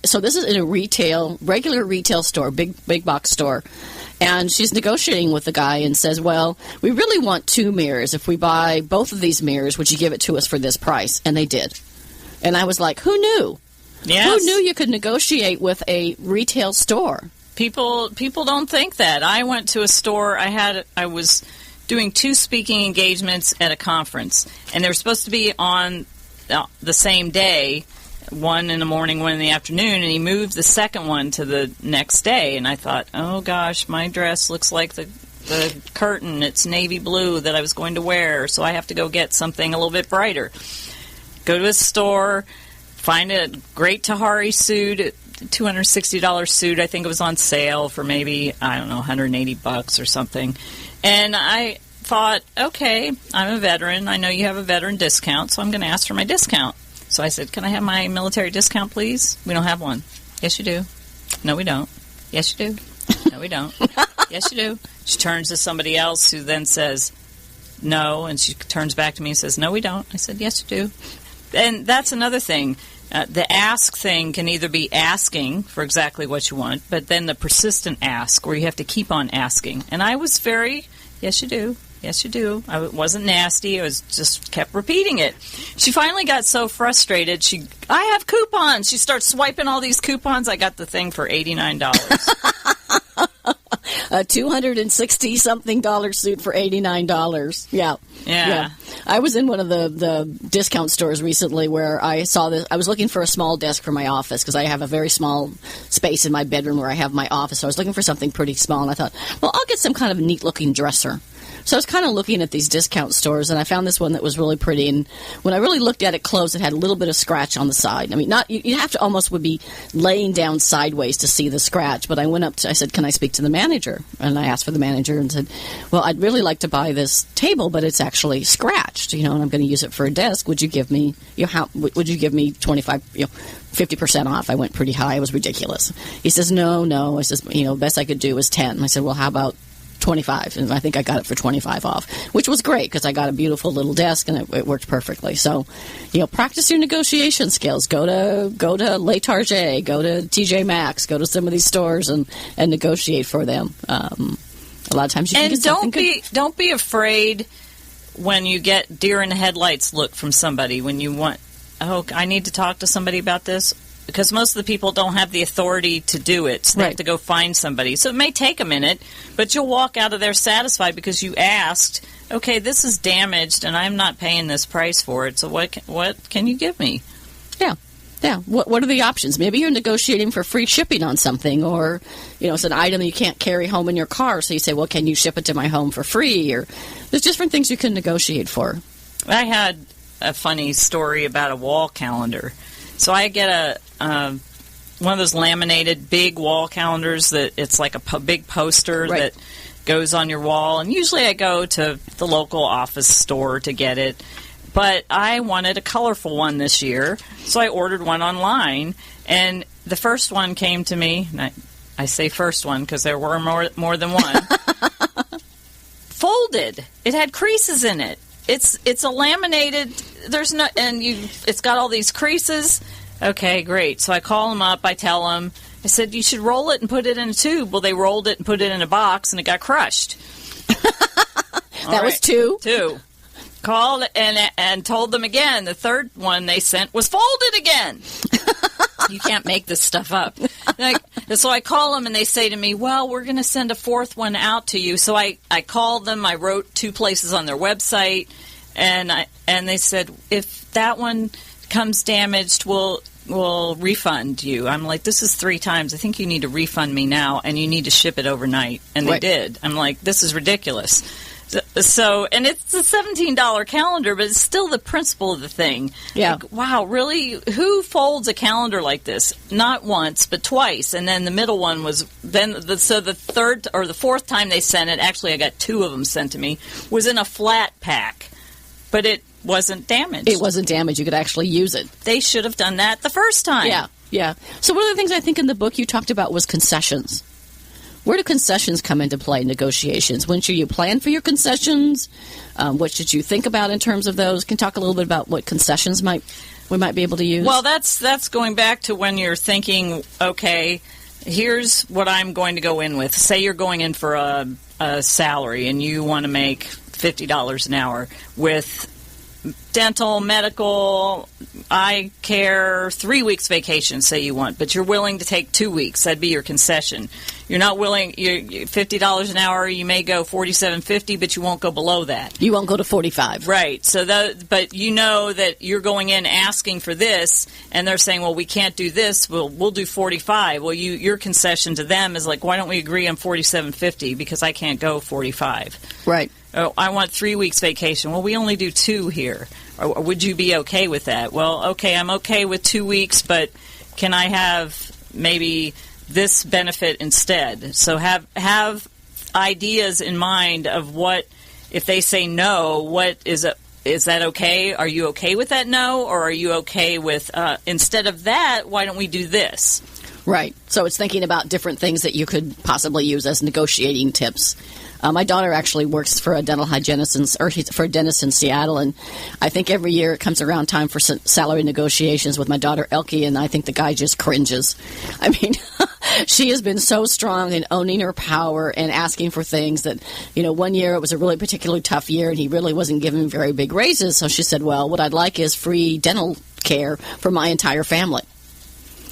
so this is in a regular retail store, big box store. And she's negotiating with the guy and says, well, we really want 2 mirrors. If we buy both of these mirrors, would you give it to us for this price? And they did. And I was like, who knew? Yes. Who knew you could negotiate with a retail store? People don't think that. I went to a store. I was doing 2 speaking engagements at a conference, and they were supposed to be on the same day. One in the morning, one in the afternoon, and he moved the second one to the next day. And I thought, oh gosh, my dress looks like the curtain. It's navy blue that I was going to wear, so I have to go get something a little bit brighter. Go to a store, find a great Tahari suit, $260 suit. I think it was on sale for maybe, I don't know, $180 or something. And I thought, okay, I'm a veteran. I know you have a veteran discount, so I'm going to ask for my discount. So I said, can I have my military discount, please? We don't have one. Yes, you do. No, we don't. Yes, you do. No, we don't. Yes, you do. She turns to somebody else who then says, no, and she turns back to me and says, no, we don't. I said, yes, you do. And that's another thing. The ask thing can either be asking for exactly what you want, but then the persistent ask where you have to keep on asking. And I was very, yes, you do. Yes, you do. I wasn't nasty. I was just kept repeating it. She finally got so frustrated. I have coupons. She starts swiping all these coupons. I got the thing for $89. A $260-something suit for $89. Yeah. I was in one of the discount stores recently where I saw this. I was looking for a small desk for my office because I have a very small space in my bedroom where I have my office. So I was looking for something pretty small, and I thought, well, I'll get some kind of neat-looking dresser So I was kind of looking at these discount stores, and I found this one that was really pretty. And when I really looked at it close, it had a little bit of scratch on the side. I mean, not you have to almost would be laying down sideways to see the scratch. But I went up to, I said, "Can I speak to the manager?" And I asked for the manager and said, "Well, I'd really like to buy this table, but it's actually scratched, and I'm going to use it for a desk. Would you give me, would you give me 50% off?" I went pretty high. It was ridiculous. He says, no. I says, best I could do was 10. I said, well, how about 25? And I think I got it for 25 off, which was great because I got a beautiful little desk and it worked perfectly. So, practice your negotiation skills. Go to Le Target, go to TJ Maxx, go to some of these stores and negotiate for them. A lot of times you can get something good. Don't be afraid when you get deer in the headlights look from somebody when you want, I need to talk to somebody about this. Because most of the people don't have the authority to do it. So they have to go find somebody. So it may take a minute, but you'll walk out of there satisfied because you asked, okay, this is damaged and I'm not paying this price for it. So what can you give me? Yeah. What are the options? Maybe you're negotiating for free shipping on something, or it's an item you can't carry home in your car. So you say, well, can you ship it to my home for free? Or there's different things you can negotiate for. I had a funny story about a wall calendar. So I get one of those laminated big wall calendars that it's like a big poster that goes on your wall. And usually I go to the local office store to get it. But I wanted a colorful one this year, so I ordered one online. And the first one came to me. And I say first one because there were more than one. Folded. It had creases in it. It's a laminated. It's got all these creases. Okay, great. So I call them up. I tell them. I said, you should roll it and put it in a tube. Well, they rolled it and put it in a box, and it got crushed. That was two. Called and told them again. The third one they sent was folded again. You can't make this stuff up. So I call them, and they say to me, well, we're going to send a fourth one out to you. So I called them. I wrote 2 places on their website, and they said, if that one comes damaged, we'll refund you. I'm like, this is 3 times. I think you need to refund me now, and you need to ship it overnight. And they did. I'm like, this is ridiculous. So, and it's a $17 calendar, but it's still the principle of the thing. Yeah. Like, wow, really? Who folds a calendar like this? Not once, but twice. And then the middle one was so the third or the fourth time they sent it, actually I got 2 of them sent to me, was in a flat pack. But it wasn't damaged. It wasn't damaged. You could actually use it. They should have done that the first time. Yeah. So one of the things I think in the book you talked about was concessions. Where do concessions come into play in negotiations? When should you plan for your concessions? What should you think about in terms of those? Can you talk a little bit about what concessions we might be able to use? Well, that's going back to when you're thinking, okay, here's what I'm going to go in with. Say you're going in for a salary and you want to make $50 an hour with dental, medical, eye care, 3 weeks vacation, say you want, but you're willing to take 2 weeks. That'd be your concession. You're not willing, $50 an hour, you may go $47.50, but you won't go below that. You won't go to $45. Right. So but you know that you're going in asking for this, and they're saying, well, we can't do this, we'll do $45. Well, your concession to them is like, why don't we agree on $47.50 because I can't go $45. Right. Oh, I want 3 weeks vacation. Well, we only do 2 here. Or would you be okay with that? Well, okay, I'm okay with 2 weeks, but can I have maybe this benefit instead? So have ideas in mind of what, if they say no, what is that okay? Are you okay with that no? Or are you okay with, instead of that, why don't we do this? Right. So it's thinking about different things that you could possibly use as negotiating tips. My daughter actually works for a dental hygienist, or for a dentist in Seattle, and I think every year it comes around time for salary negotiations with my daughter Elke, and I think the guy just cringes. I mean, she has been so strong in owning her power and asking for things that, 1 year it was a really particularly tough year, and he really wasn't giving very big raises, so she said, well, what I'd like is free dental care for my entire family.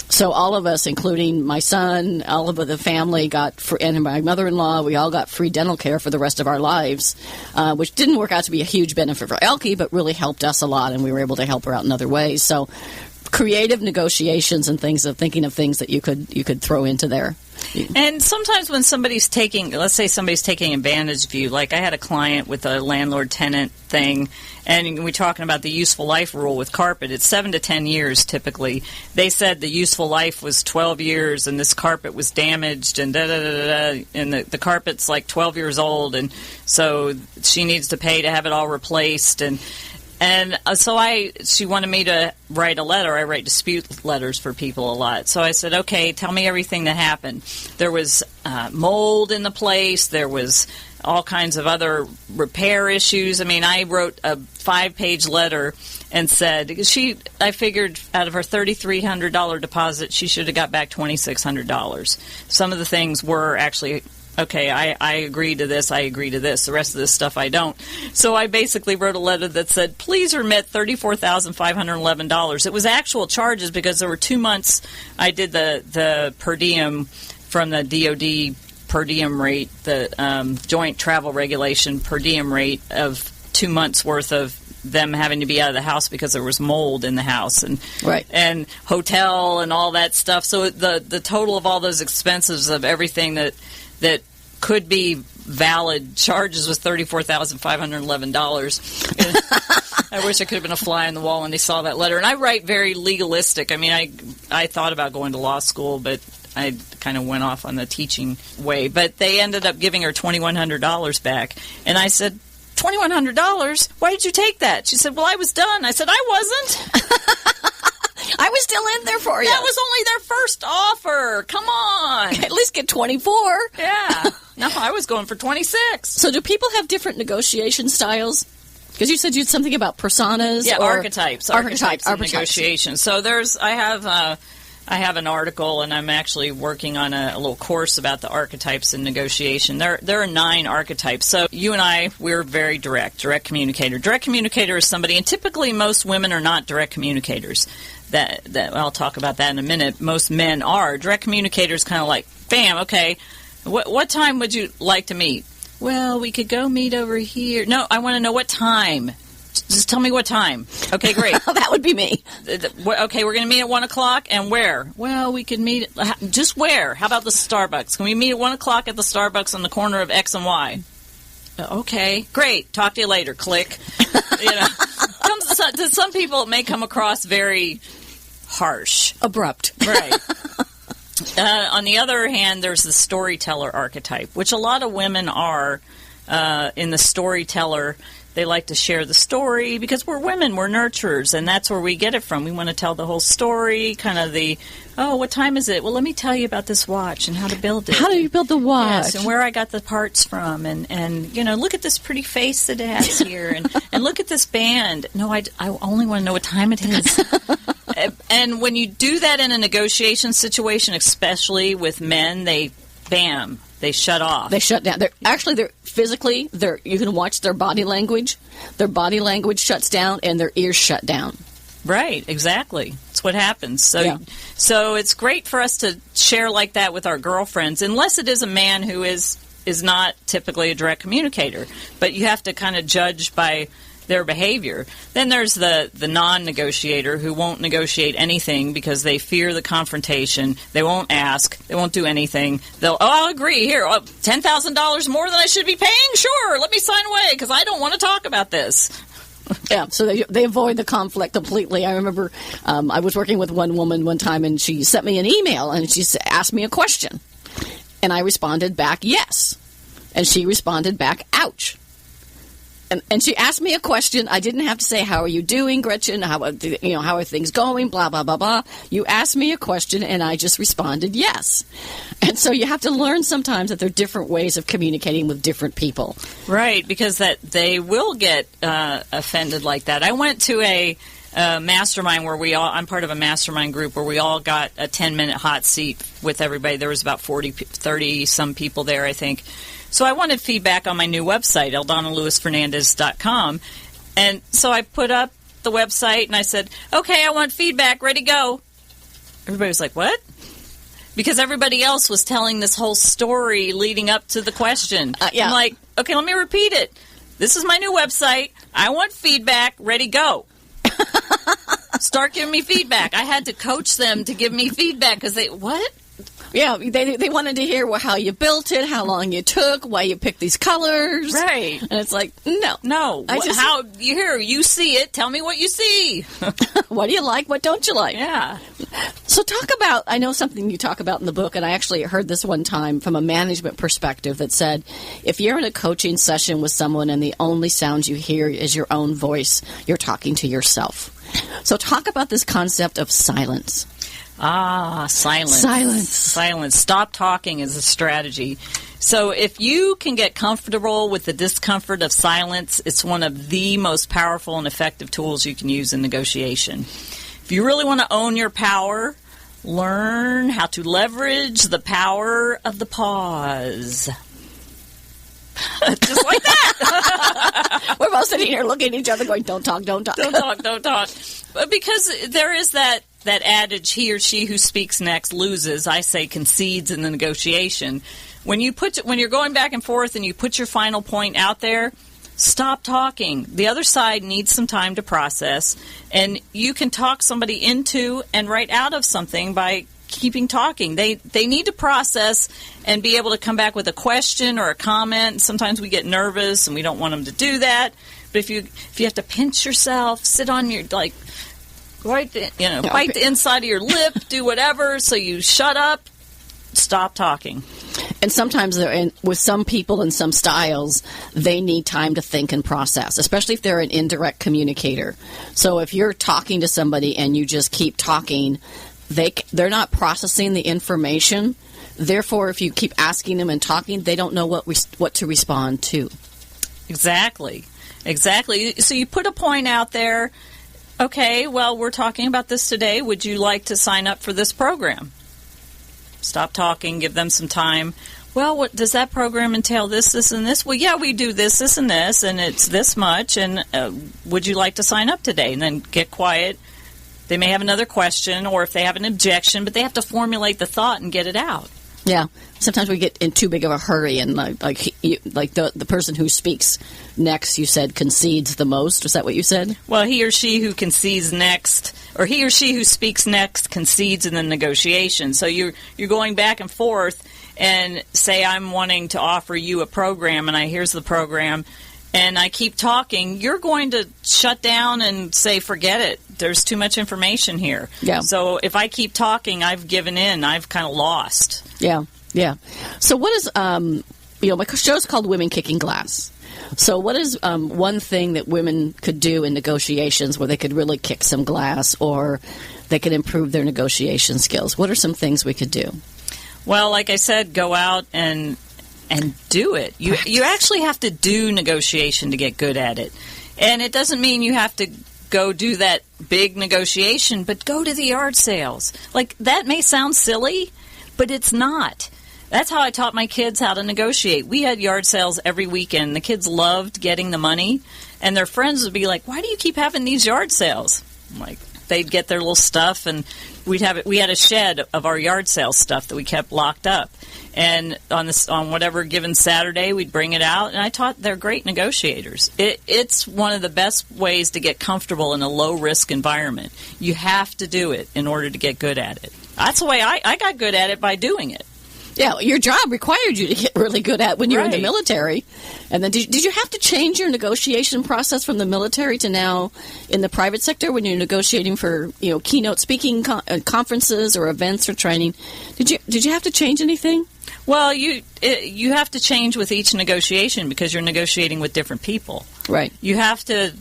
So all of us, including my son, all of the family got free, and my mother-in-law, we all got free dental care for the rest of our lives, which didn't work out to be a huge benefit for Elke, but really helped us a lot, and we were able to help her out in other ways. So creative negotiations and things of thinking of things that you could throw into there. And sometimes when let's say somebody's taking advantage of you, like I had a client with a landlord-tenant thing, and we're talking about the useful life rule with carpet. It's 7 to 10 years typically. They said the useful life was 12 years, and this carpet was damaged, and and the carpet's like 12 years old, and so she needs to pay to have it all replaced, and so she wanted me to write a letter. I write dispute letters for people a lot. So I said, okay, tell me everything that happened. There was mold in the place. There was all kinds of other repair issues. I mean, I wrote a 5-page letter and said, I figured out of her $3,300 deposit, she should have got back $2,600. Some of the things were actually... okay, I agree to this, I agree to this. The rest of this stuff I don't. So I basically wrote a letter that said, please remit $34,511. It was actual charges because there were 2 months I did the per diem from the DOD per diem rate, the joint travel regulation per diem rate of 2 months worth of them having to be out of the house because there was mold in the house and hotel and all that stuff. So the total of all those expenses of everything that could be valid charges was $34,511. I wish I could have been a fly on the wall when they saw that letter. And I write very legalistic. I mean, I thought about going to law school, but I kind of went off on the teaching way. But they ended up giving her $2,100 back. And I said, $2,100? Why did you take that? She said, well, I was done. I said, I wasn't. I was still in there for you. That was only their first offer. Come on. At least get 24. Yeah. No, I was going for 26. So do people have different negotiation styles? Because you said you had something about personas. Yeah, or archetypes in negotiation. So I have an article, and I'm actually working on a little course about the archetypes in negotiation. There are 9 archetypes. So you and we're very direct communicator. Direct communicator is somebody, and typically most women are not direct communicators. That I'll talk about that in a minute. Most men are. Direct communicators kind of like, bam, okay, what time would you like to meet? Well, we could go meet over here. No, I want to know what time. Just tell me what time. Okay, great. That would be me. Okay, we're going to meet at 1 o'clock, and where? Well, we could meet just where? How about the Starbucks? Can we meet at 1 o'clock at the Starbucks on the corner of X and Y? Okay, great. Talk to you later. Click. To some people, it may come across very harsh. Abrupt. Right. On the other hand, there's the storyteller archetype, which a lot of women are in the storyteller. They like to share the story because we're women, we're nurturers, and that's where we get it from. We want to tell the whole story, kind of what time is it? Well, let me tell you about this watch and how to build it. How do you build the watch? Yes, and where I got the parts from, and look at this pretty face that it has here, and look at this band. No, I only want to know what time it is. And when you do that in a negotiation situation, especially with men, they shut off. They shut down. They're physically, you can watch their body language. Their body language shuts down, and their ears shut down. Right, exactly. That's what happens. So it's great for us to share like that with our girlfriends, unless it is a man who is not typically a direct communicator. But you have to kind of judge by their behavior. Then there's the non-negotiator who won't negotiate anything because they fear the confrontation. They won't ask. They won't do anything. I'll agree. Here, $10,000 more than I should be paying? Sure, let me sign away because I don't want to talk about this. Yeah, so they avoid the conflict completely. I remember I was working with one woman one time, and she sent me an email, and she asked me a question. And I responded back, yes. And she responded back, ouch. And she asked me a question. I didn't have to say, how are you doing, Gretchen? How are things going? Blah, blah, blah, blah. You asked me a question, and I just responded yes. And so you have to learn sometimes that there are different ways of communicating with different people. Right, because they will get offended like that. I went to a mastermind where I'm part of a mastermind group where we all got a 10-minute hot seat with everybody. There was about 30-some people there, I think. So I wanted feedback on my new website, EldonnaLewisFernandez.com. And so I put up the website, and I said, okay, I want feedback, ready, go. Everybody was like, what? Because everybody else was telling this whole story leading up to the question. Yeah. I'm like, okay, let me repeat it. This is my new website. I want feedback, ready, go. Start giving me feedback. I had to coach them to give me feedback because what? Yeah, they wanted to hear how you built it, how long you took, why you picked these colors. Right. And it's like, no. How you see it. Tell me what you see. What do you like? What don't you like? Yeah. So talk about, I know something you talk about in the book, and I actually heard this one time from a management perspective that said, if you're in a coaching session with someone and the only sound you hear is your own voice, you're talking to yourself. So talk about this concept of silence. Silence. Stop talking is a strategy. So if you can get comfortable with the discomfort of silence, it's one of the most powerful and effective tools you can use in negotiation. If you really want to own your power, learn how to leverage the power of the pause. Just like that. We're both sitting here looking at each other going, don't talk. Don't talk. But because there is that adage, he or she who speaks next loses, I say concedes in the negotiation. When you're going back and forth and you put your final point out there, stop talking. The other side needs some time to process, and you can talk somebody into and right out of something by keeping talking. They need to process and be able to come back with a question or a comment. Sometimes we get nervous and we don't want them to do that. But if you have to pinch yourself, sit on your bite the inside of your lip, do whatever, so you shut up, stop talking. And sometimes with some people and some styles, they need time to think and process, especially if they're an indirect communicator. So if you're talking to somebody and you just keep talking, they're not processing the information. Therefore, if you keep asking them and talking, they don't know what to respond to. Exactly. So you put a point out there. Okay, well, we're talking about this today. Would you like to sign up for this program? Stop talking. Give them some time. Well, what does that program entail? This, and this? Well, yeah, we do this, and this, and it's this much. And would you like to sign up today? And then get quiet. They may have another question, or if they have an objection, but they have to formulate the thought and get it out. Yeah. Sometimes we get in too big of a hurry, and like the person who speaks next, you said, concedes the most. Was that what you said? Well, he or she who concedes next, or he or she who speaks next, concedes in the negotiation. So you're going back and forth, and say I'm wanting to offer you a program, and here's the program, and I keep talking. You're going to shut down and say, forget it. There's too much information here. Yeah. So if I keep talking, I've given in. I've kind of lost. Yeah. So what is, my show's called Women Kicking Glass. So what is one thing that women could do in negotiations where they could really kick some glass, or they could improve their negotiation skills? What are some things we could do? Well, like I said, go out and do it. You actually have to do negotiation to get good at it. And it doesn't mean you have to go do that big negotiation, but go to the yard sales. Like, that may sound silly, but it's not. That's how I taught my kids how to negotiate. We had yard sales every weekend. The kids loved getting the money, and their friends would be like, why do you keep having these yard sales? I'm like, they'd get their little stuff, and we had a shed of our yard sale stuff that we kept locked up. And on whatever given Saturday, we'd bring it out, and I taught they're great negotiators. It's one of the best ways to get comfortable in a low-risk environment. You have to do it in order to get good at it. That's the way I got good at it, by doing it. Yeah, your job required you to get really good at when you were in the military. And then did you have to change your negotiation process from the military to now in the private sector when you're negotiating for, keynote speaking conferences or events or training? Did you have to change anything? Well, you have to change with each negotiation because you're negotiating with different people. Right. You have to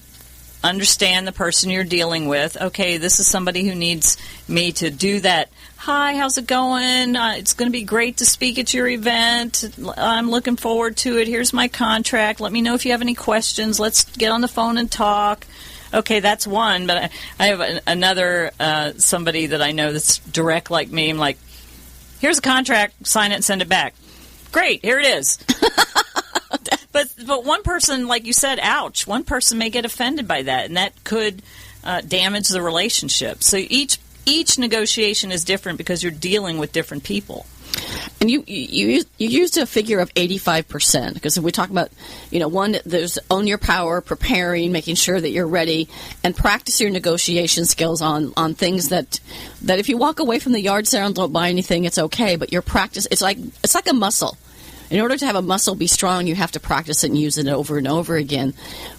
understand the person you're dealing with. Okay, this is somebody who needs me to do that. Hi, how's it going? It's going to be great to speak at your event. I'm looking forward to it. Here's my contract. Let me know if you have any questions. Let's get on the phone and talk. Okay, that's one. But I have another somebody that I know that's direct like me. I'm like, here's a contract. Sign it and send it back. Great, here it is. But one person, like you said, ouch, one person may get offended by that, and that could damage the relationship. So each negotiation is different because you're dealing with different people. And you used a figure of 85%, because if we talk about, one, there's own your power, preparing, making sure that you're ready, and practice your negotiation skills on things that if you walk away from the yard sale and don't buy anything, it's okay, but your practice, it's like a muscle. In order to have a muscle be strong, you have to practice it and use it over and over again.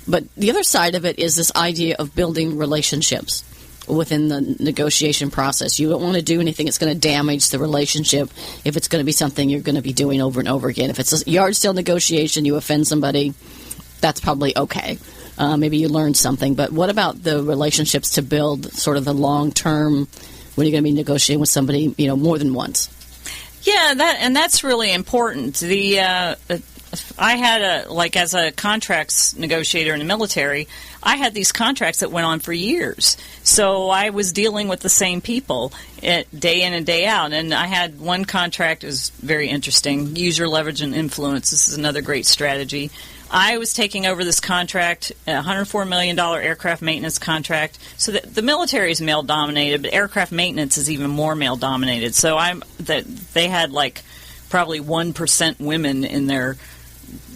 But the other side of it is this idea of building relationships within the negotiation process. You don't want to do anything that's going to damage the relationship if it's going to be something you're going to be doing over and over again. If it's a yard sale negotiation, you offend somebody, that's probably okay. Maybe you learned something. But what about the relationships to build sort of the long-term when you're going to be negotiating with somebody, more than once? Yeah, that's really important. I had as a contracts negotiator in the military, I had these contracts that went on for years. So I was dealing with the same people day in and day out. And I had one contract, it was very interesting, use your leverage and influence. This is another great strategy. I was taking over this contract, a $104 million aircraft maintenance contract. So the military is male-dominated, but aircraft maintenance is even more male-dominated. So they had probably 1% women in there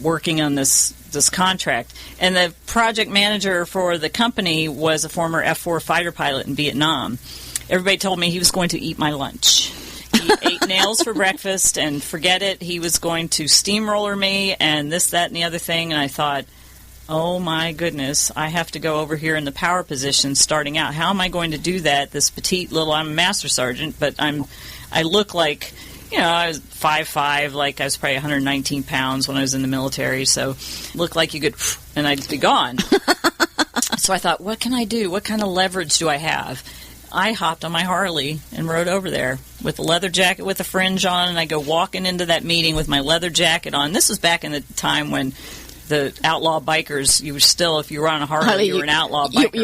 working on this contract. And the project manager for the company was a former F-4 fighter pilot in Vietnam. Everybody told me he was going to eat my lunch. He ate nails for breakfast, and forget it, he was going to steamroller me and this, that, and the other thing. And I thought, oh my goodness, I have to go over here in the power position starting out. How am I going to do that? This petite little, I'm a master sergeant, but I look like, I was 5'5", like I was probably 119 pounds when I was in the military, so looked like you could, and I'd be gone. So I thought, what can I do? What kind of leverage do I have? I hopped on my Harley and rode over there with a leather jacket with a fringe on, and I go walking into that meeting with my leather jacket on. This was back in the time when the outlaw bikers, you were still, if you were on a Harley, you were an outlaw biker.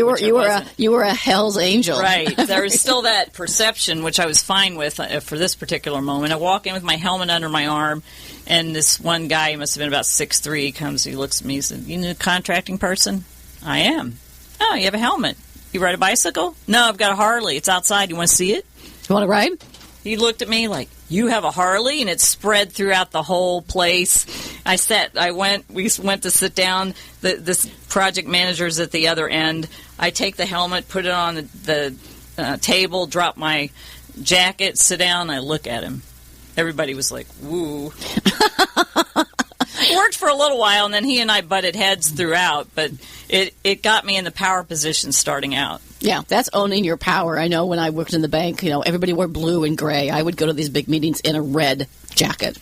You were a Hell's Angel. Right. There was still that perception, which I was fine with for this particular moment. I walk in with my helmet under my arm, and this one guy, he must have been about 6'3", comes, he looks at me, he said, "You a contracting person?" "I am." "Oh, you have a helmet. You ride a bicycle?" "No, I've got a Harley. It's outside. You want to see it?" "You want to ride?" He looked at me like, "You have a Harley?" And it spread throughout the whole place. We went to sit down. This project manager's at the other end. I take the helmet, put it on the table, drop my jacket, sit down, I look at him. Everybody was like, woo. It worked for a little while, and then he and I butted heads throughout, but it got me in the power position starting out. Yeah, that's owning your power. I know when I worked in the bank, everybody wore blue and gray. I would go to these big meetings in a red jacket.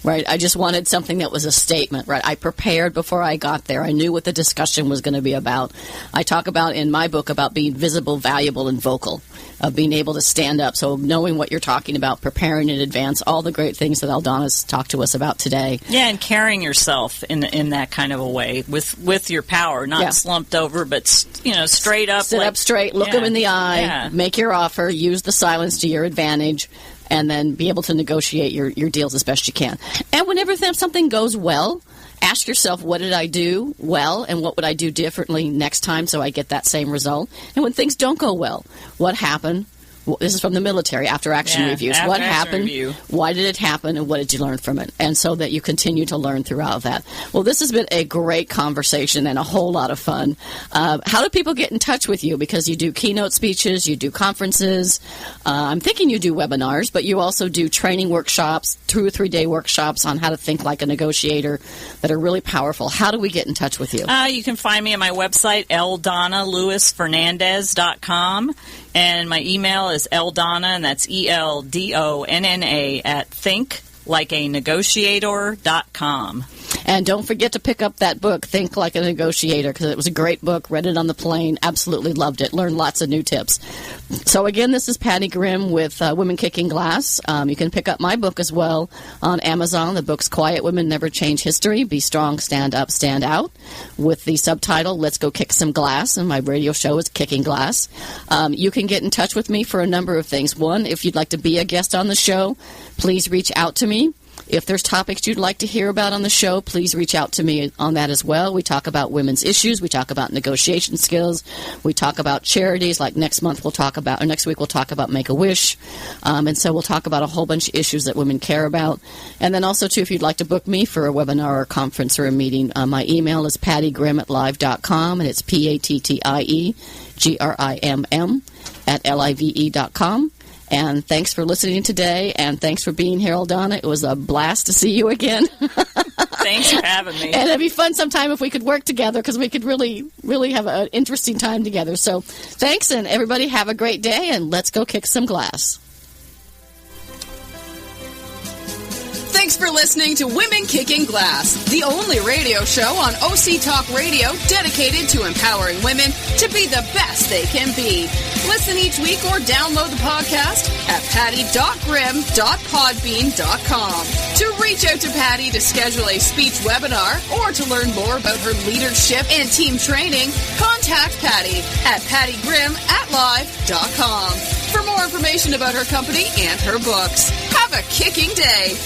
Right? I just wanted something that was a statement, right? I prepared before I got there. I knew what the discussion was going to be about. I talk about in my book about being visible, valuable, and vocal, of being able to stand up. So knowing what you're talking about, preparing in advance, all the great things that Eldonna's talked to us about today. Yeah, and carrying yourself in that kind of a way with your power, not slumped over, but straight up. Sit up straight, look them in the eye, make your offer, use the silence to your advantage, and then be able to negotiate your deals as best you can. And whenever something goes well, ask yourself, what did I do well, and what would I do differently next time so I get that same result? And when things don't go well, what happened? This is from the military, after-action reviews. What happened? Review. Why did it happen? And what did you learn from it? And so that you continue to learn throughout that. Well, this has been a great conversation and a whole lot of fun. How do people get in touch with you? Because you do keynote speeches, you do conferences. I'm thinking you do webinars, but you also do training workshops, 2 or 3 day workshops on how to think like a negotiator that are really powerful. How do we get in touch with you? You can find me at my website, EldonnaLewisFernandez.com. And my email is Eldonna, and that's ELDONNA at thinklikeanegotiator.com. And don't forget to pick up that book, Think Like a Negotiator, because it was a great book. Read it on the plane. Absolutely loved it. Learned lots of new tips. So, again, this is Patty Grimm with Women Kicking Glass. You can pick up my book as well on Amazon. The book's Quiet Women Never Change History. Be Strong, Stand Up, Stand Out, with the subtitle, Let's Go Kick Some Glass. And my radio show is Kicking Glass. You can get in touch with me for a number of things. One, if you'd like to be a guest on the show, please reach out to me. If there's topics you'd like to hear about on the show, please reach out to me on that as well. We talk about women's issues. We talk about negotiation skills. We talk about charities. Like next week we'll talk about Make-A-Wish. And so we'll talk about a whole bunch of issues that women care about. And then also, too, if you'd like to book me for a webinar or a conference or a meeting, my email is pattygrimm@live.com, and it's PATTIEGRIMM@LIVE.com. And thanks for listening today, and thanks for being here, Eldonna. It was a blast to see you again. Thanks for having me. And it'd be fun sometime if we could work together, because we could really, really have an interesting time together. So thanks, and everybody have a great day, and let's go kick some glass. Thanks for listening to Women Kicking Glass, the only radio show on OC Talk Radio dedicated to empowering women to be the best they can be. Listen each week or download the podcast at patty.grimm.podbean.com. To reach out to Patty to schedule a speech webinar or to learn more about her leadership and team training, contact Patty at pattygrimm@live.com. For more information about her company and her books, have a kicking day.